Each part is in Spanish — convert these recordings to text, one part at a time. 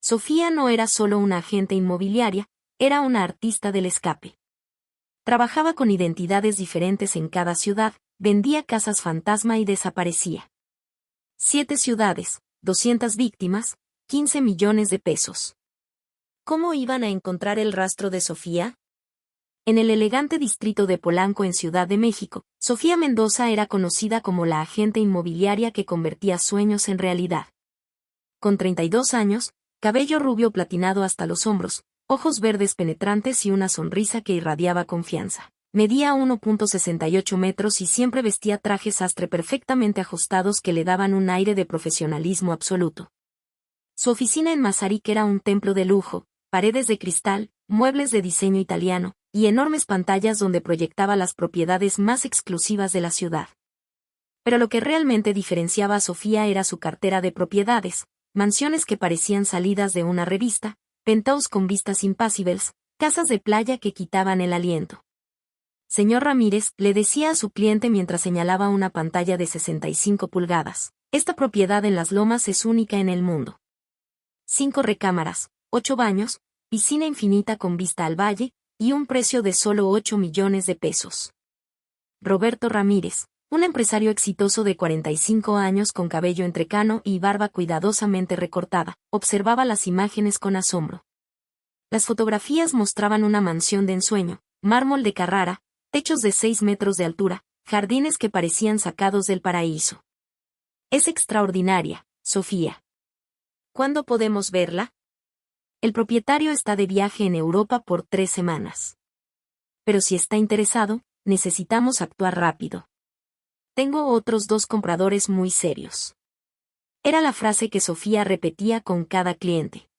Sofía no era solo una agente inmobiliaria, era una artista del escape. Trabajaba con identidades diferentes en cada ciudad, vendía casas fantasma y desaparecía. 7 ciudades, 200 víctimas, 15 millones de pesos. ¿Cómo iban a encontrar el rastro de Sofía? En el elegante distrito de Polanco en Ciudad de México, Sofía Mendoza era conocida como la agente inmobiliaria que convertía sueños en realidad. Con 32 años, cabello rubio platinado hasta los hombros, ojos verdes penetrantes y una sonrisa que irradiaba confianza. Medía 1.68 metros y siempre vestía trajes sastre perfectamente ajustados que le daban un aire de profesionalismo absoluto. Su oficina en Mazarik era un templo de lujo, paredes de cristal, muebles de diseño italiano, y enormes pantallas donde proyectaba las propiedades más exclusivas de la ciudad. Pero lo que realmente diferenciaba a Sofía era su cartera de propiedades, mansiones que parecían salidas de una revista, penthouse con vistas impassibles, casas de playa que quitaban el aliento. Señor Ramírez, le decía a su cliente mientras señalaba una pantalla de 65 pulgadas, esta propiedad en Las Lomas es única en el mundo. 5 recámaras, 8 baños, piscina infinita con vista al valle, y un precio de solo 8 millones de pesos. Roberto Ramírez, un empresario exitoso de 45 años con cabello entrecano y barba cuidadosamente recortada, observaba las imágenes con asombro. Las fotografías mostraban una mansión de ensueño, mármol de Carrara, techos de 6 metros de altura, jardines que parecían sacados del paraíso. Es extraordinaria, Sofía. ¿Cuándo podemos verla? El propietario está de viaje en Europa por 3 semanas. Pero si está interesado, necesitamos actuar rápido. Tengo otros 2 compradores muy serios. Era la frase que Sofía repetía con cada cliente.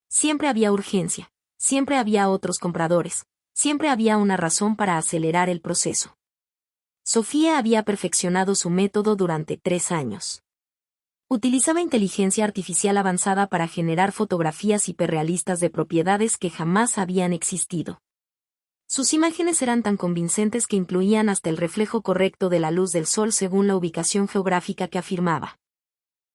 Siempre había urgencia, siempre había otros compradores, siempre había una razón para acelerar el proceso. Sofía había perfeccionado su método durante 3 años. Utilizaba inteligencia artificial avanzada para generar fotografías hiperrealistas de propiedades que jamás habían existido. Sus imágenes eran tan convincentes que incluían hasta el reflejo correcto de la luz del sol según la ubicación geográfica que afirmaba.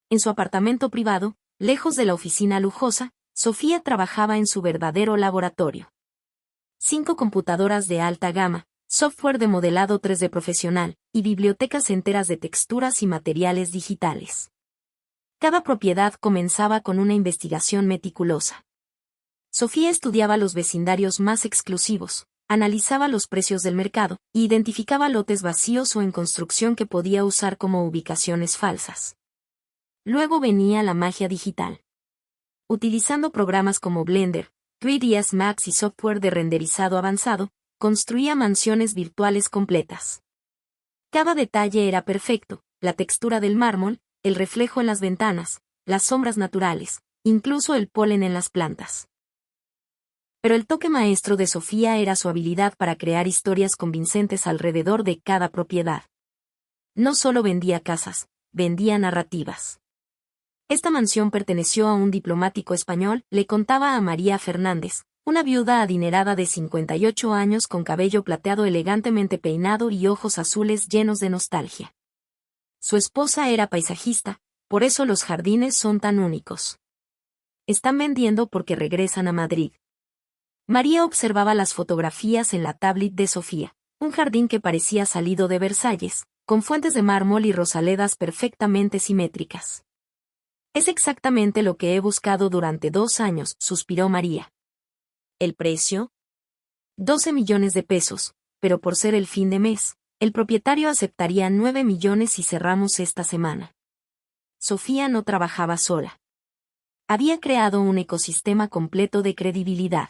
En su apartamento privado, lejos de la oficina lujosa, Sofía trabajaba en su verdadero laboratorio. 5 computadoras de alta gama, software de modelado 3D profesional, y bibliotecas enteras de texturas y materiales digitales. Cada propiedad comenzaba con una investigación meticulosa. Sofía estudiaba los vecindarios más exclusivos, analizaba los precios del mercado, e identificaba lotes vacíos o en construcción que podía usar como ubicaciones falsas. Luego venía la magia digital. Utilizando programas como Blender, 3ds Max y software de renderizado avanzado, construía mansiones virtuales completas. Cada detalle era perfecto, la textura del mármol, el reflejo en las ventanas, las sombras naturales, incluso el polen en las plantas. Pero el toque maestro de Sofía era su habilidad para crear historias convincentes alrededor de cada propiedad. No solo vendía casas, vendía narrativas. Esta mansión perteneció a un diplomático español, le contaba a María Fernández, una viuda adinerada de 58 años con cabello plateado elegantemente peinado y ojos azules llenos de nostalgia. Su esposa era paisajista, por eso los jardines son tan únicos. Están vendiendo porque regresan a Madrid. María observaba las fotografías en la tablet de Sofía, un jardín que parecía salido de Versalles, con fuentes de mármol y rosaledas perfectamente simétricas. Es exactamente lo que he buscado durante 2 años, suspiró María. ¿El precio? 12 millones de pesos, pero por ser el fin de mes, el propietario aceptaría 9 millones y cerramos esta semana. Sofía no trabajaba sola. Había creado un ecosistema completo de credibilidad.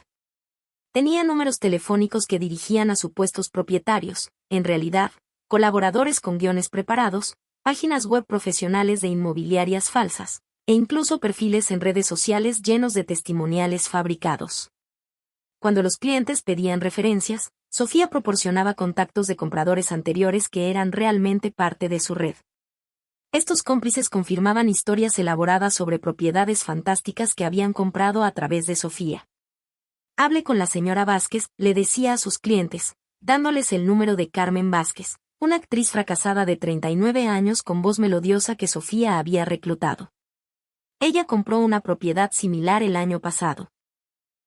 Tenía números telefónicos que dirigían a supuestos propietarios, en realidad, colaboradores con guiones preparados, páginas web profesionales de inmobiliarias falsas, e incluso perfiles en redes sociales llenos de testimoniales fabricados. Cuando los clientes pedían referencias, Sofía proporcionaba contactos de compradores anteriores que eran realmente parte de su red. Estos cómplices confirmaban historias elaboradas sobre propiedades fantásticas que habían comprado a través de Sofía. Hable con la señora Vázquez, le decía a sus clientes, dándoles el número de Carmen Vázquez, una actriz fracasada de 39 años con voz melodiosa que Sofía había reclutado. Ella compró una propiedad similar el año pasado.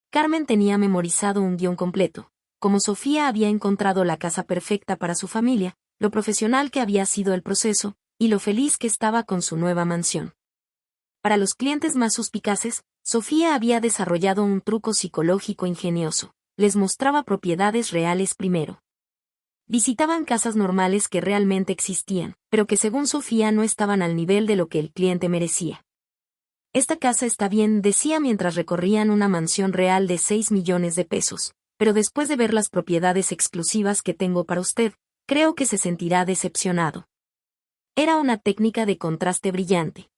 Carmen tenía memorizado un guión completo. Como Sofía había encontrado la casa perfecta para su familia, lo profesional que había sido el proceso, y lo feliz que estaba con su nueva mansión. Para los clientes más suspicaces, Sofía había desarrollado un truco psicológico ingenioso. Les mostraba propiedades reales primero. Visitaban casas normales que realmente existían, pero que según Sofía no estaban al nivel de lo que el cliente merecía. Esta casa está bien, decía mientras recorrían una mansión real de 6 millones de pesos, pero después de ver las propiedades exclusivas que tengo para usted, creo que se sentirá decepcionado. Era una técnica de contraste brillante.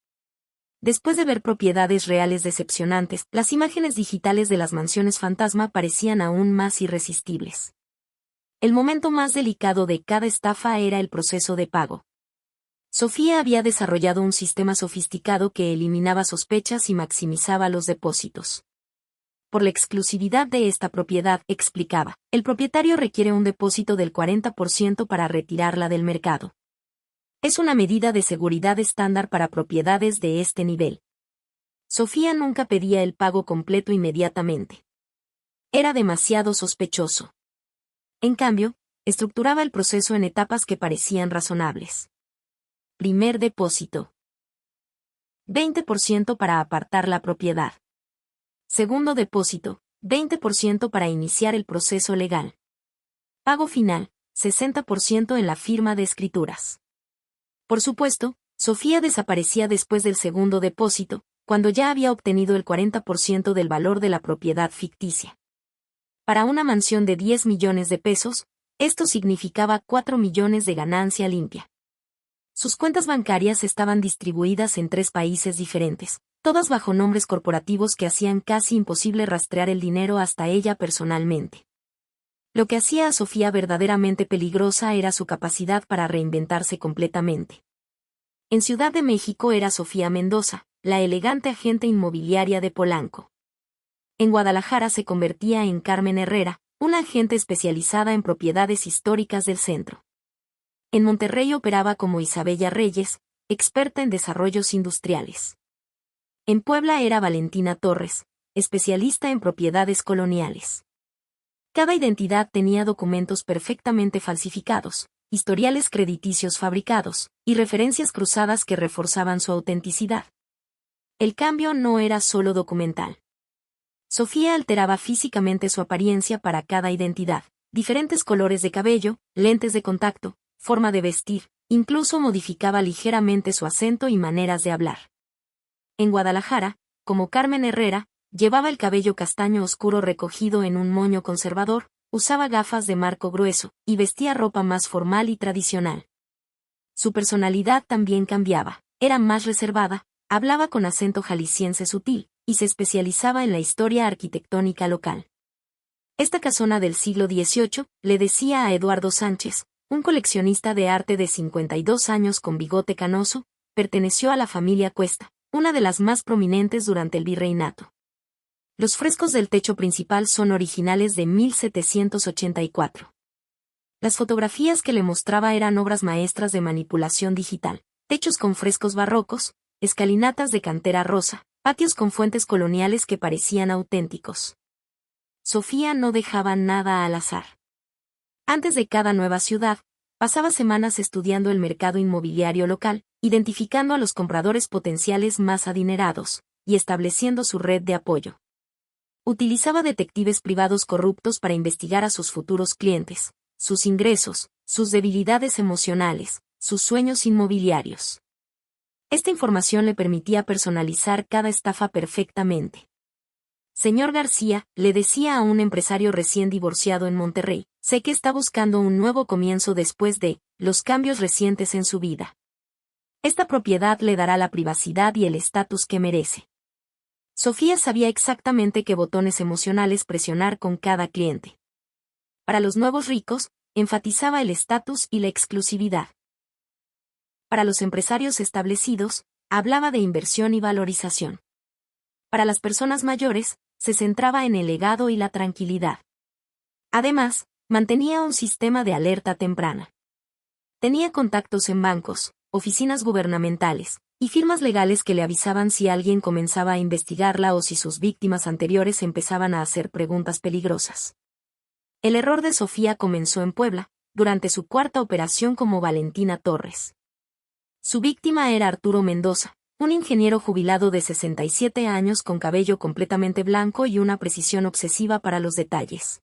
Después de ver propiedades reales decepcionantes, las imágenes digitales de las mansiones fantasma parecían aún más irresistibles. El momento más delicado de cada estafa era el proceso de pago. Sofía había desarrollado un sistema sofisticado que eliminaba sospechas y maximizaba los depósitos. Por la exclusividad de esta propiedad, explicaba, el propietario requiere un depósito del 40% para retirarla del mercado. Es una medida de seguridad estándar para propiedades de este nivel. Sofía nunca pedía el pago completo inmediatamente. Era demasiado sospechoso. En cambio, estructuraba el proceso en etapas que parecían razonables. Primer depósito. 20% para apartar la propiedad. Segundo depósito, 20% para iniciar el proceso legal. Pago final, 60% en la firma de escrituras. Por supuesto, Sofía desaparecía después del segundo depósito, cuando ya había obtenido el 40% del valor de la propiedad ficticia. Para una mansión de 10 millones de pesos, esto significaba 4 millones de ganancia limpia. Sus cuentas bancarias estaban distribuidas en 3 países diferentes, todas bajo nombres corporativos que hacían casi imposible rastrear el dinero hasta ella personalmente. Lo que hacía a Sofía verdaderamente peligrosa era su capacidad para reinventarse completamente. En Ciudad de México era Sofía Mendoza, la elegante agente inmobiliaria de Polanco. En Guadalajara se convertía en Carmen Herrera, una agente especializada en propiedades históricas del centro. En Monterrey operaba como Isabella Reyes, experta en desarrollos industriales. En Puebla era Valentina Torres, especialista en propiedades coloniales. Cada identidad tenía documentos perfectamente falsificados, historiales crediticios fabricados, y referencias cruzadas que reforzaban su autenticidad. El cambio no era solo documental. Sofía alteraba físicamente su apariencia para cada identidad, diferentes colores de cabello, lentes de contacto, forma de vestir, incluso modificaba ligeramente su acento y maneras de hablar. En Guadalajara, como Carmen Herrera, llevaba el cabello castaño oscuro recogido en un moño conservador, usaba gafas de marco grueso, y vestía ropa más formal y tradicional. Su personalidad también cambiaba, era más reservada, hablaba con acento jalisciense sutil, y se especializaba en la historia arquitectónica local. Esta casona del siglo XVIII, le decía a Eduardo Sánchez, un coleccionista de arte de 52 años con bigote canoso, perteneció a la familia Cuesta, una de las más prominentes durante el virreinato. Los frescos del techo principal son originales de 1784. Las fotografías que le mostraba eran obras maestras de manipulación digital, techos con frescos barrocos, escalinatas de cantera rosa, patios con fuentes coloniales que parecían auténticos. Sofía no dejaba nada al azar. Antes de cada nueva ciudad, pasaba semanas estudiando el mercado inmobiliario local, identificando a los compradores potenciales más adinerados, y estableciendo su red de apoyo. Utilizaba detectives privados corruptos para investigar a sus futuros clientes, sus ingresos, sus debilidades emocionales, sus sueños inmobiliarios. Esta información le permitía personalizar cada estafa perfectamente. Señor García, le decía a un empresario recién divorciado en Monterrey, sé que está buscando un nuevo comienzo después de los cambios recientes en su vida. Esta propiedad le dará la privacidad y el estatus que merece. Sofía sabía exactamente qué botones emocionales presionar con cada cliente. Para los nuevos ricos, enfatizaba el estatus y la exclusividad. Para los empresarios establecidos, hablaba de inversión y valorización. Para las personas mayores, se centraba en el legado y la tranquilidad. Además, mantenía un sistema de alerta temprana. Tenía contactos en bancos, oficinas gubernamentales, y firmas legales que le avisaban si alguien comenzaba a investigarla o si sus víctimas anteriores empezaban a hacer preguntas peligrosas. El error de Sofía comenzó en Puebla, durante su cuarta operación como Valentina Torres. Su víctima era Arturo Mendoza, un ingeniero jubilado de 67 años con cabello completamente blanco y una precisión obsesiva para los detalles.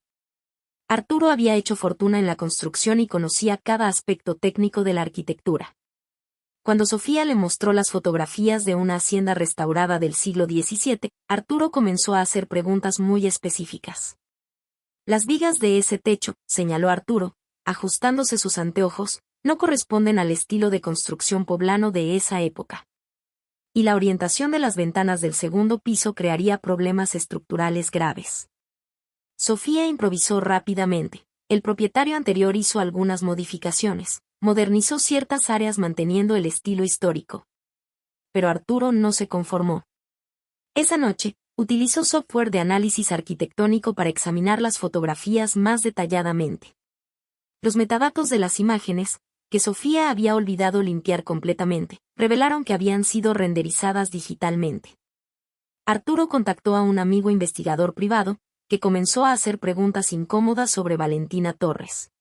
Arturo había hecho fortuna en la construcción y conocía cada aspecto técnico de la arquitectura. Cuando Sofía le mostró las fotografías de una hacienda restaurada del siglo XVII, Arturo comenzó a hacer preguntas muy específicas. Las vigas de ese techo, señaló Arturo, ajustándose sus anteojos, no corresponden al estilo de construcción poblano de esa época. Y la orientación de las ventanas del segundo piso crearía problemas estructurales graves. Sofía improvisó rápidamente. El propietario anterior hizo algunas modificaciones, modernizó ciertas áreas manteniendo el estilo histórico. Pero Arturo no se conformó. Esa noche, utilizó software de análisis arquitectónico para examinar las fotografías más detalladamente. Los metadatos de las imágenes, que Sofía había olvidado limpiar completamente, revelaron que habían sido renderizadas digitalmente. Arturo contactó a un amigo investigador privado, que comenzó a hacer preguntas incómodas sobre Valentina Torres.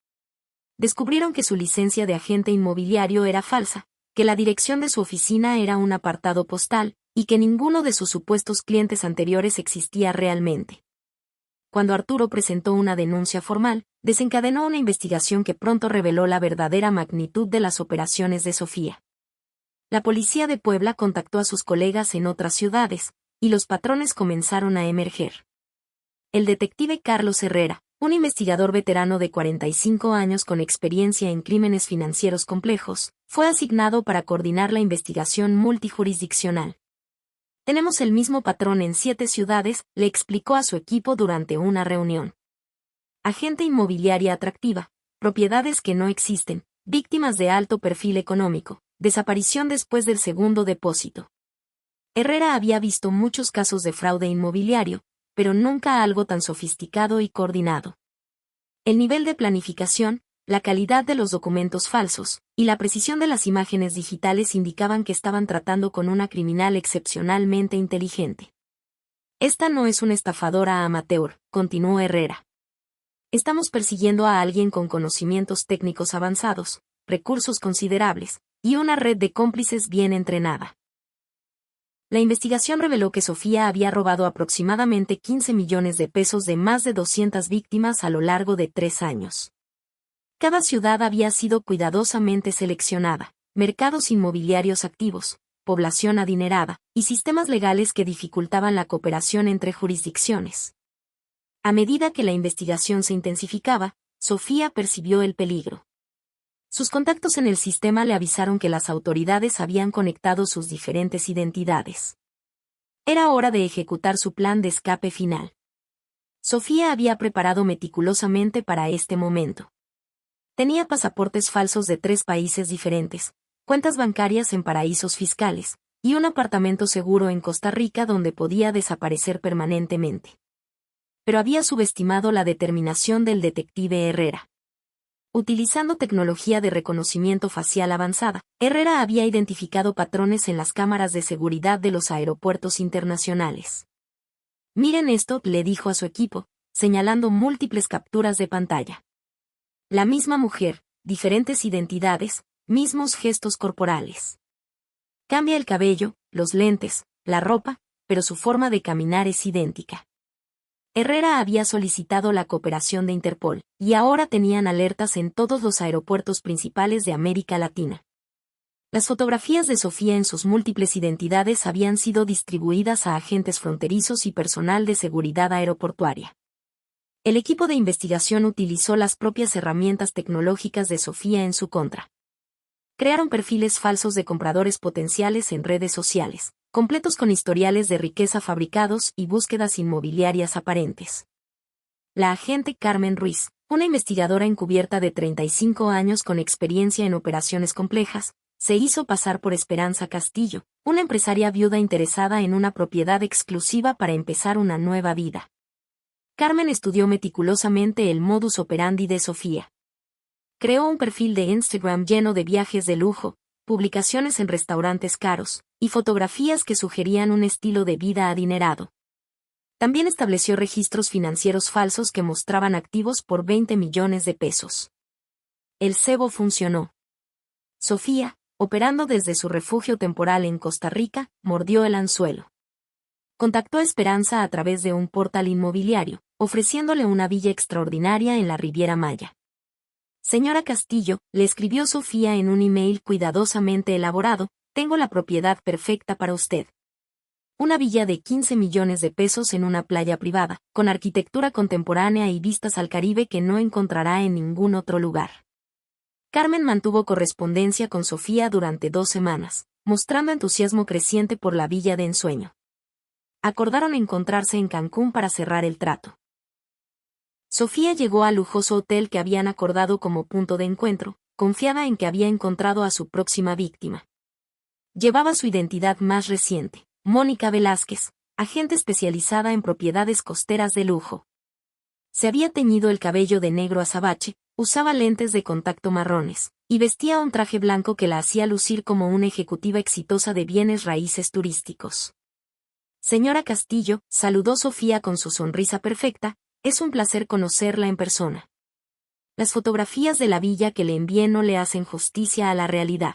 Descubrieron que su licencia de agente inmobiliario era falsa, que la dirección de su oficina era un apartado postal, y que ninguno de sus supuestos clientes anteriores existía realmente. Cuando Arturo presentó una denuncia formal, desencadenó una investigación que pronto reveló la verdadera magnitud de las operaciones de Sofía. La policía de Puebla contactó a sus colegas en otras ciudades, y los patrones comenzaron a emerger. El detective Carlos Herrera, un investigador veterano de 45 años con experiencia en crímenes financieros complejos, fue asignado para coordinar la investigación multijurisdiccional. Tenemos el mismo patrón en 7 ciudades, le explicó a su equipo durante una reunión. Agente inmobiliaria atractiva, propiedades que no existen, víctimas de alto perfil económico, desaparición después del segundo depósito. Herrera había visto muchos casos de fraude inmobiliario, pero nunca algo tan sofisticado y coordinado. El nivel de planificación, la calidad de los documentos falsos, y la precisión de las imágenes digitales indicaban que estaban tratando con una criminal excepcionalmente inteligente. Esta no es una estafadora amateur, continuó Herrera. Estamos persiguiendo a alguien con conocimientos técnicos avanzados, recursos considerables, y una red de cómplices bien entrenada. La investigación reveló que Sofía había robado aproximadamente 15 millones de pesos de más de 200 víctimas a lo largo de 3 años. Cada ciudad había sido cuidadosamente seleccionada, mercados inmobiliarios activos, población adinerada, y sistemas legales que dificultaban la cooperación entre jurisdicciones. A medida que la investigación se intensificaba, Sofía percibió el peligro. Sus contactos en el sistema le avisaron que las autoridades habían conectado sus diferentes identidades. Era hora de ejecutar su plan de escape final. Sofía había preparado meticulosamente para este momento. Tenía pasaportes falsos de 3 países diferentes, cuentas bancarias en paraísos fiscales, y un apartamento seguro en Costa Rica donde podía desaparecer permanentemente. Pero había subestimado la determinación del detective Herrera. Utilizando tecnología de reconocimiento facial avanzada, Herrera había identificado patrones en las cámaras de seguridad de los aeropuertos internacionales. Miren esto, le dijo a su equipo, señalando múltiples capturas de pantalla. La misma mujer, diferentes identidades, mismos gestos corporales. Cambia el cabello, los lentes, la ropa, pero su forma de caminar es idéntica. Herrera había solicitado la cooperación de Interpol, y ahora tenían alertas en todos los aeropuertos principales de América Latina. Las fotografías de Sofía en sus múltiples identidades habían sido distribuidas a agentes fronterizos y personal de seguridad aeroportuaria. El equipo de investigación utilizó las propias herramientas tecnológicas de Sofía en su contra. Crearon perfiles falsos de compradores potenciales en redes sociales, completos con historiales de riqueza fabricados y búsquedas inmobiliarias aparentes. La agente Carmen Ruiz, una investigadora encubierta de 35 años con experiencia en operaciones complejas, se hizo pasar por Esperanza Castillo, una empresaria viuda interesada en una propiedad exclusiva para empezar una nueva vida. Carmen estudió meticulosamente el modus operandi de Sofía. Creó un perfil de Instagram lleno de viajes de lujo, publicaciones en restaurantes caros, y fotografías que sugerían un estilo de vida adinerado. También estableció registros financieros falsos que mostraban activos por 20 millones de pesos. El cebo funcionó. Sofía, operando desde su refugio temporal en Costa Rica, mordió el anzuelo. Contactó a Esperanza a través de un portal inmobiliario, ofreciéndole una villa extraordinaria en la Riviera Maya. Señora Castillo, le escribió Sofía en un email cuidadosamente elaborado, tengo la propiedad perfecta para usted. Una villa de 15 millones de pesos en una playa privada, con arquitectura contemporánea y vistas al Caribe que no encontrará en ningún otro lugar. Carmen mantuvo correspondencia con Sofía durante 2 semanas, mostrando entusiasmo creciente por la villa de ensueño. Acordaron encontrarse en Cancún para cerrar el trato. Sofía llegó al lujoso hotel que habían acordado como punto de encuentro, confiada en que había encontrado a su próxima víctima. Llevaba su identidad más reciente. Mónica Velázquez, agente especializada en propiedades costeras de lujo. Se había teñido el cabello de negro azabache, usaba lentes de contacto marrones, y vestía un traje blanco que la hacía lucir como una ejecutiva exitosa de bienes raíces turísticos. Señora Castillo, saludó Sofía con su sonrisa perfecta, es un placer conocerla en persona. Las fotografías de la villa que le envié no le hacen justicia a la realidad.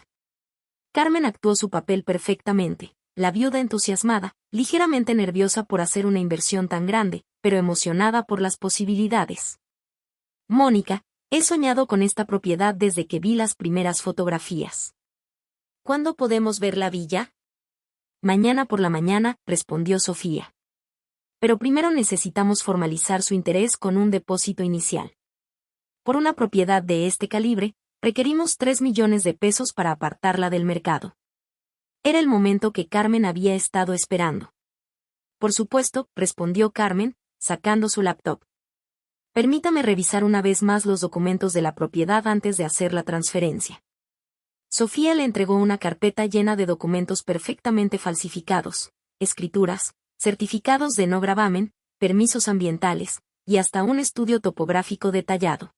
Carmen actuó su papel perfectamente. La viuda entusiasmada, ligeramente nerviosa por hacer una inversión tan grande, pero emocionada por las posibilidades. Mónica, he soñado con esta propiedad desde que vi las primeras fotografías. ¿Cuándo podemos ver la villa? Mañana por la mañana, respondió Sofía. Pero primero necesitamos formalizar su interés con un depósito inicial. Por una propiedad de este calibre, requerimos 3 millones de pesos para apartarla del mercado. Era el momento que Carmen había estado esperando. Por supuesto, respondió Carmen, sacando su laptop. Permítame revisar una vez más los documentos de la propiedad antes de hacer la transferencia. Sofía le entregó una carpeta llena de documentos perfectamente falsificados, escrituras, certificados de no gravamen, permisos ambientales, y hasta un estudio topográfico detallado.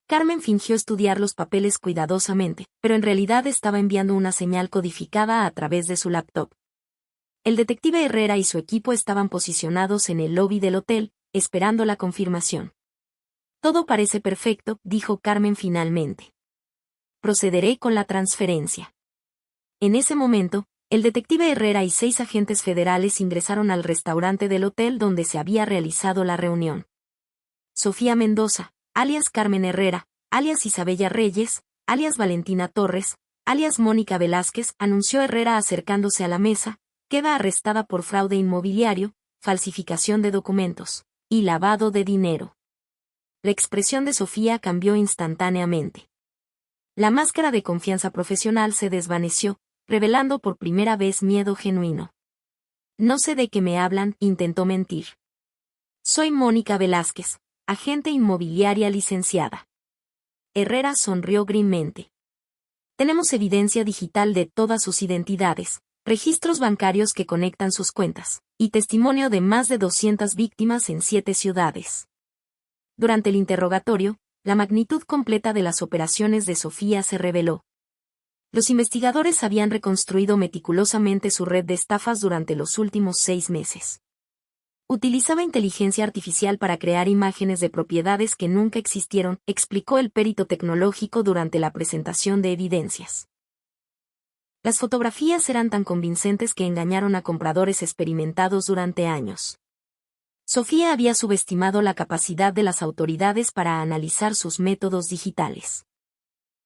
Carmen fingió estudiar los papeles cuidadosamente, pero en realidad estaba enviando una señal codificada a través de su laptop. El detective Herrera y su equipo estaban posicionados en el lobby del hotel, esperando la confirmación. Todo parece perfecto, dijo Carmen finalmente. Procederé con la transferencia. En ese momento, el detective Herrera y 6 agentes federales ingresaron al restaurante del hotel donde se había realizado la reunión. Sofía Mendoza, alias Carmen Herrera, alias Isabella Reyes, alias Valentina Torres, alias Mónica Velázquez, anunció Herrera acercándose a la mesa, queda arrestada por fraude inmobiliario, falsificación de documentos, y lavado de dinero. La expresión de Sofía cambió instantáneamente. La máscara de confianza profesional se desvaneció, revelando por primera vez miedo genuino. No sé de qué me hablan, intentó mentir. Soy Mónica Velázquez, agente inmobiliaria licenciada. Herrera sonrió grimmente. Tenemos evidencia digital de todas sus identidades, registros bancarios que conectan sus cuentas, y testimonio de más de 200 víctimas en 7 ciudades. Durante el interrogatorio, la magnitud completa de las operaciones de Sofía se reveló. Los investigadores habían reconstruido meticulosamente su red de estafas durante los últimos 6 meses. Utilizaba inteligencia artificial para crear imágenes de propiedades que nunca existieron, explicó el perito tecnológico durante la presentación de evidencias. Las fotografías eran tan convincentes que engañaron a compradores experimentados durante años. Sofía había subestimado la capacidad de las autoridades para analizar sus métodos digitales.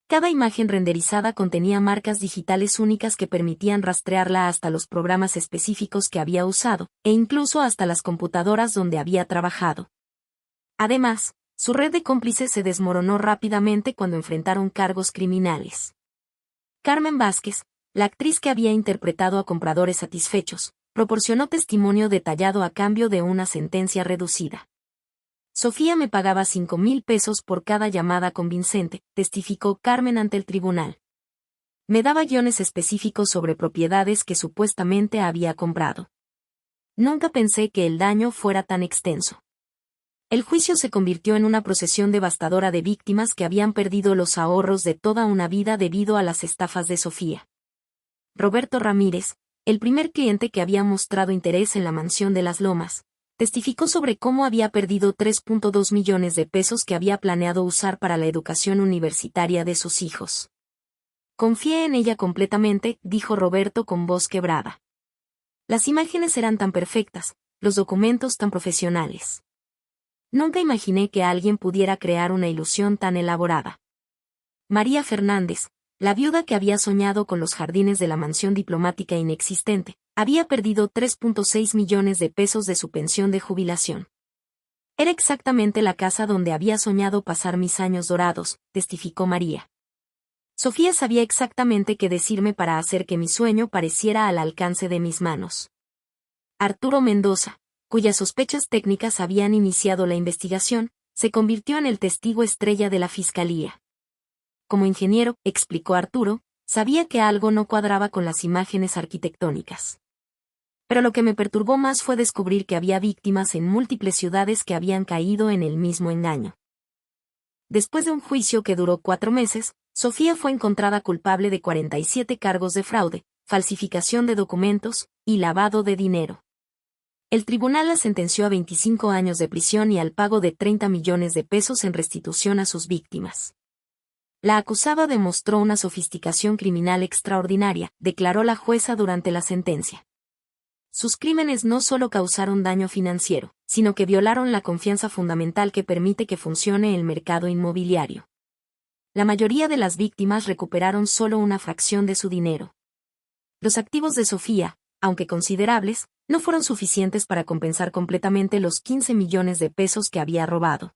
Cada imagen renderizada contenía marcas digitales únicas que permitían rastrearla hasta los programas específicos que había usado, e incluso hasta las computadoras donde había trabajado. Además, su red de cómplices se desmoronó rápidamente cuando enfrentaron cargos criminales. Carmen Vázquez, la actriz que había interpretado a compradores satisfechos, proporcionó testimonio detallado a cambio de una sentencia reducida. Sofía me pagaba 5,000 pesos por cada llamada convincente, testificó Carmen ante el tribunal. Me daba guiones específicos sobre propiedades que supuestamente había comprado. Nunca pensé que el daño fuera tan extenso. El juicio se convirtió en una procesión devastadora de víctimas que habían perdido los ahorros de toda una vida debido a las estafas de Sofía. Roberto Ramírez, el primer cliente que había mostrado interés en la mansión de las Lomas, testificó sobre cómo había perdido 3.2 millones de pesos que había planeado usar para la educación universitaria de sus hijos. Confié en ella completamente, dijo Roberto con voz quebrada. Las imágenes eran tan perfectas, los documentos tan profesionales. Nunca imaginé que alguien pudiera crear una ilusión tan elaborada. María Fernández, la viuda que había soñado con los jardines de la mansión diplomática inexistente, había perdido 3.6 millones de pesos de su pensión de jubilación. Era exactamente la casa donde había soñado pasar mis años dorados, testificó María. Sofía sabía exactamente qué decirme para hacer que mi sueño pareciera al alcance de mis manos. Arturo Mendoza, cuyas sospechas técnicas habían iniciado la investigación, se convirtió en el testigo estrella de la fiscalía. Como ingeniero, explicó Arturo, sabía que algo no cuadraba con las imágenes arquitectónicas. Pero lo que me perturbó más fue descubrir que había víctimas en múltiples ciudades que habían caído en el mismo engaño. Después de un juicio que duró 4 meses, Sofía fue encontrada culpable de 47 cargos de fraude, falsificación de documentos y lavado de dinero. El tribunal la sentenció a 25 años de prisión y al pago de 30 millones de pesos en restitución a sus víctimas. La acusada demostró una sofisticación criminal extraordinaria, declaró la jueza durante la sentencia. Sus crímenes no solo causaron daño financiero, sino que violaron la confianza fundamental que permite que funcione el mercado inmobiliario. La mayoría de las víctimas recuperaron solo una fracción de su dinero. Los activos de Sofía, aunque considerables, no fueron suficientes para compensar completamente los 15 millones de pesos que había robado.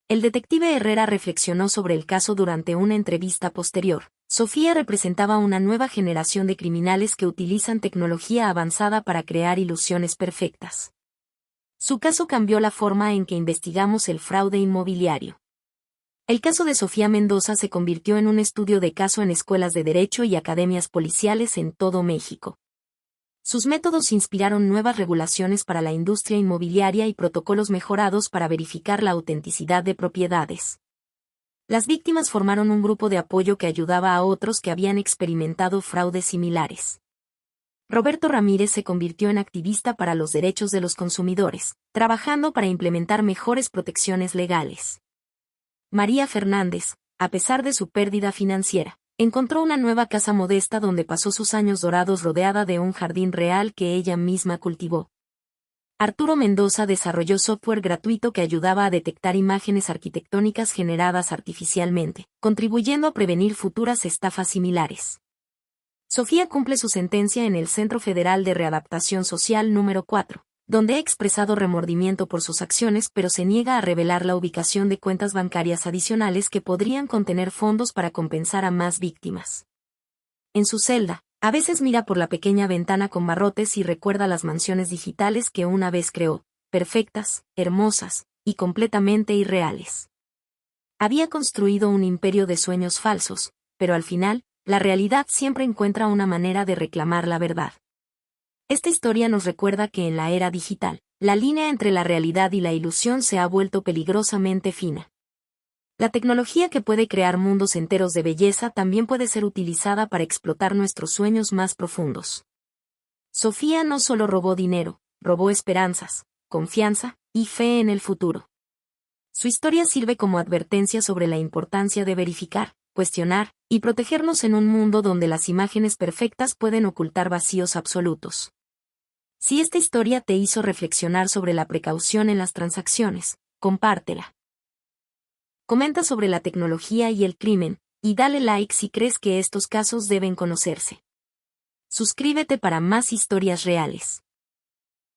El detective Herrera reflexionó sobre el caso durante una entrevista posterior. Sofía representaba una nueva generación de criminales que utilizan tecnología avanzada para crear ilusiones perfectas. Su caso cambió la forma en que investigamos el fraude inmobiliario. El caso de Sofía Mendoza se convirtió en un estudio de caso en escuelas de derecho y academias policiales en todo México. Sus métodos inspiraron nuevas regulaciones para la industria inmobiliaria y protocolos mejorados para verificar la autenticidad de propiedades. Las víctimas formaron un grupo de apoyo que ayudaba a otros que habían experimentado fraudes similares. Roberto Ramírez se convirtió en activista para los derechos de los consumidores, trabajando para implementar mejores protecciones legales. María Fernández, a pesar de su pérdida financiera, encontró una nueva casa modesta donde pasó sus años dorados rodeada de un jardín real que ella misma cultivó. Arturo Mendoza desarrolló software gratuito que ayudaba a detectar imágenes arquitectónicas generadas artificialmente, contribuyendo a prevenir futuras estafas similares. Sofía cumple su sentencia en el Centro Federal de Readaptación Social número 4, donde ha expresado remordimiento por sus acciones pero se niega a revelar la ubicación de cuentas bancarias adicionales que podrían contener fondos para compensar a más víctimas. En su celda, a veces mira por la pequeña ventana con barrotes y recuerda las mansiones digitales que una vez creó, perfectas, hermosas y completamente irreales. Había construido un imperio de sueños falsos, pero al final, la realidad siempre encuentra una manera de reclamar la verdad. Esta historia nos recuerda que en la era digital, la línea entre la realidad y la ilusión se ha vuelto peligrosamente fina. La tecnología que puede crear mundos enteros de belleza también puede ser utilizada para explotar nuestros sueños más profundos. Sofía no solo robó dinero, robó esperanzas, confianza y fe en el futuro. Su historia sirve como advertencia sobre la importancia de verificar, cuestionar y protegernos en un mundo donde las imágenes perfectas pueden ocultar vacíos absolutos. Si esta historia te hizo reflexionar sobre la precaución en las transacciones, compártela. Comenta sobre la tecnología y el crimen, y dale like si crees que estos casos deben conocerse. Suscríbete para más historias reales.